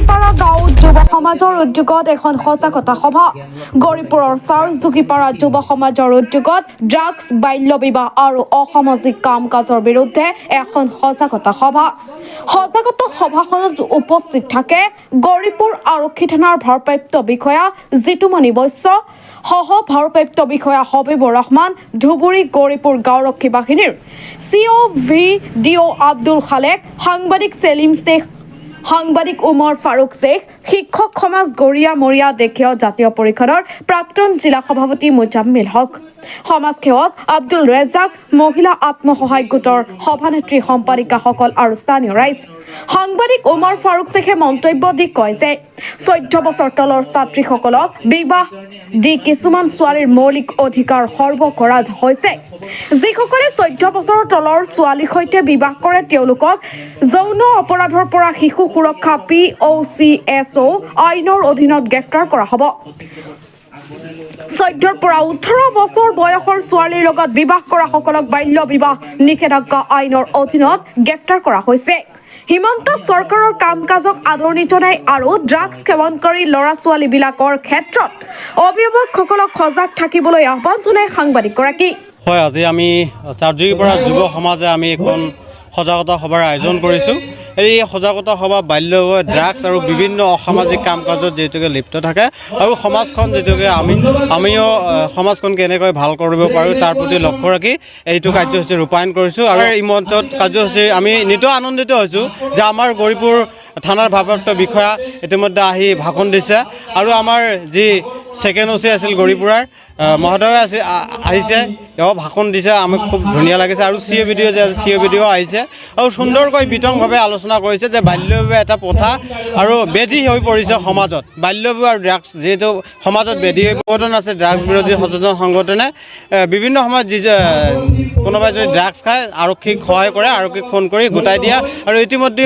জুকিপাৰা গাঁৱত যুৱ সমাজৰ উদ্যোগত এখন সজাগতা সভা গৌৰীপুৰৰ জুকিপাৰা যুৱ সমাজৰ উদ্যোগত ড্ৰাগছ বাল্য বিবাহ আৰু অসামাজিক কাম কাজৰ বিৰুদ্ধে এখন সজাগতা সভাখনত উপস্থিত থাকে গৌৰীপুৰ আৰক্ষী থানাৰ ভাৰপ্ৰাপ্ত বিষয়া জিতুমণি বৈশ্য সহ ভাৰপ্ৰাপ্ত বিষয়া হবিবুৰ ৰহমান ধুবুৰী গৌৰীপুৰ গাঁওৰক্ষী বাহিনীৰ COVDO আব্দুল খালেক সাংবাদিক সেলিম শেখ সাংবাদিক উমৰ ফাৰুক শেখ শিক্ষক সমাজ গৰিয়া মৰিয়া দেখিয় জাতীয় পৰিষদৰ প্ৰাক্তন জিলা সভাপতি মুজাম্মিল হক সমাজসেৱক আব্দুল ৰেজাক মহিলা আত্মসহায়ক গোটৰ সভানেত্ৰী সম্পাদিকাসকল আৰু স্থানীয় ৰাইজ সাংবাদিক উমৰ ফাৰুক শেখে মন্তব্য দি কয় যে 14 বছৰ তলৰ ছাত্ৰীসকলক বিবাহ দি কিছুমান ছোৱালীৰ মৌলিক অধিকাৰ সৰ্ব কৰা হৈছে যিসকলে 14 বছৰৰ তলৰ ছোৱালীৰ সৈতে বিবাহ কৰে তেওঁলোকক যৌন অপৰাধৰ পৰা শিশু সুৰক্ষা POCSO আইনৰ অধীনত গ্ৰেপ্তাৰ কৰা হ'ব 14 পৰা 18 বছৰ বয়সৰ ছোৱালীৰ লগত বিবাহ কৰা সকলক বাল্য বিবাহ নিষেধাজ্ঞা আইনৰ অধীনত গ্ৰেপ্তাৰ কৰা হৈছে হিমন্ত চৰকাৰৰ কাম কাজক আদৰণি জনাই আৰু ড্ৰাগছ সেৱনকাৰী ল'ৰা ছোৱালীবিলাকৰ ক্ষেত্ৰত অভিভাৱকসকলক সজাগ থাকিবলৈ আহ্বান জনাই সাংবাদিকগৰাকী হয় আজি আমি চাৰজুগীপাৰা যুৱ সমাজে আমি এখন সজাগতা সভাৰ আয়োজন কৰিছোঁ এই সজাগতা সভা বাল্য ড্ৰাগছ আৰু বিভিন্ন অসামাজিক কাম কাজত যেহেতুকে লিপ্ত থাকে আৰু সমাজখন যেহেতুকে আমিও সমাজখন কেনেকৈ ভাল কৰিব পাৰোঁ তাৰ প্ৰতি লক্ষ্য ৰাখি এইটো কাৰ্যসূচী ৰূপায়ণ কৰিছোঁ আৰু এই মঞ্চত কাৰ্যসূচী আমি নিতৌ আনন্দিত হৈছোঁ যে আমাৰ গৌৰীপুৰ থানাৰ ভাৰপ্ৰাপ্ত বিষয়া ইতিমধ্যে আহি ভাষণ দিছে আৰু আমাৰ যি ছেকেণ্ড OC আছিল গৌৰীপুৰাৰ মহোদয় আহিছে তেওঁ ভাষণ দিছে আমি খুব ধুনীয়া লাগিছে আৰু COVDO আহিছে আৰু সুন্দৰকৈ বিতংভাৱে আলোচনা কৰিছে যে বাল্য বিবাহ এটা প্ৰথা আৰু বেধি হৈ পৰিছে সমাজত বাল্য বিবাহ আৰু ড্ৰাগছ যিহেতু সমাজত বেধি হৈ সংগঠন আছে ড্ৰাগছ বিৰোধী সচেতন সংগঠনে বিভিন্ন সময়ত কোনোবাই যদি ড্ৰাগছ খায় আৰক্ষীক সহায় কৰে আৰক্ষীক ফোন কৰি গোটাই দিয়া আৰু ইতিমধ্যে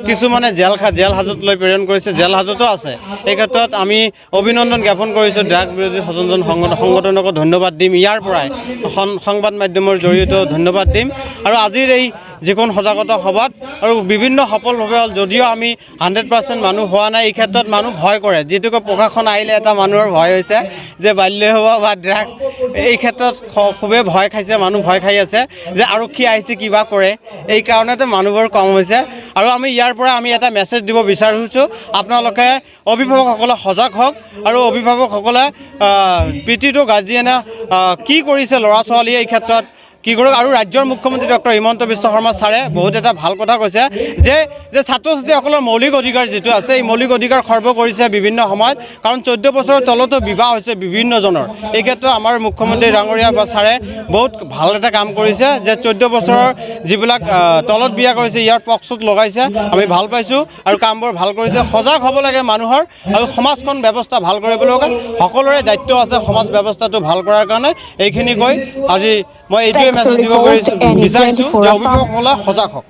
কিছুমানে জেল হাজতলৈ প্ৰেৰণ কৰিছে জেল হাজতো আছে এই ক্ষেত্ৰত আমি অভিনন্দন জ্ঞাপন কৰিছোঁ ড্ৰাগছ বিৰোধী সচেতন সংগঠনক ধন্যবাদ দিম ইয়াৰ পৰাই সংবাদ মাধ্যমৰ জৰিয়তেও ধন্যবাদ দিম আৰু আজিৰ এই যিখন সজাগতা সভাত আৰু বিভিন্ন সফলভাৱে হ'ল যদিও আমি 100% মানুহ হোৱা নাই এই ক্ষেত্ৰত মানুহ ভয় কৰে যিটোকে প্ৰশাসন আহিলে এটা মানুহৰ ভয় হৈছে যে বাল্য বিবাহ বা ড্ৰাগছ এই ক্ষেত্ৰত খুবেই ভয় খাইছে মানুহ ভয় খাই আছে যে আৰক্ষী আহিছে কিবা কৰে এই কাৰণতে মানুহবোৰ কম হৈছে আৰু আমি ইয়াৰ পৰা আমি এটা মেছেজ দিব বিচাৰিছোঁ আপোনালোকে অভিভাৱকসকলে সজাগ হওক আৰু অভিভাৱকসকলে পিতৃটো গাৰ্জিয়ানে কি কৰিছে ল'ৰা ছোৱালীয়ে এই ক্ষেত্ৰত কি কৰক আৰু ৰাজ্যৰ মুখ্যমন্ত্ৰী ডক্টৰ হিমন্ত বিশ্ব শৰ্মা ছাৰে বহুত এটা ভাল কথা কৈছে যে ছাত্ৰ ছাত্ৰীসকলৰ মৌলিক অধিকাৰ যিটো আছে এই মৌলিক অধিকাৰ খৰ্ব কৰিছে বিভিন্ন সময়ত কাৰণ 14 বছৰৰ তলতো বিবাহ হৈছে বিভিন্নজনৰ এই ক্ষেত্ৰত আমাৰ মুখ্যমন্ত্ৰী ডাঙৰীয়া বা ছাৰে বহুত ভাল এটা কাম কৰিছে যে 14 বছৰৰ যিবিলাক তলত বিয়া কৰিছে ইয়াৰ POCSOত লগাইছে আমি ভাল পাইছোঁ আৰু কামবোৰ ভাল কৰিছে সজাগ হ'ব লাগে মানুহৰ আৰু সমাজখন ব্যৱস্থা ভাল কৰিবলৈ সকলোৰে দায়িত্ব আছে সমাজ ব্যৱস্থাটো ভাল কৰাৰ কাৰণে এইখিনি কৈ আজি মই এইটোৱে মেছেজ দিব বিচাৰিছোঁ যে অভিভাৱকসকলে সজাগ হওক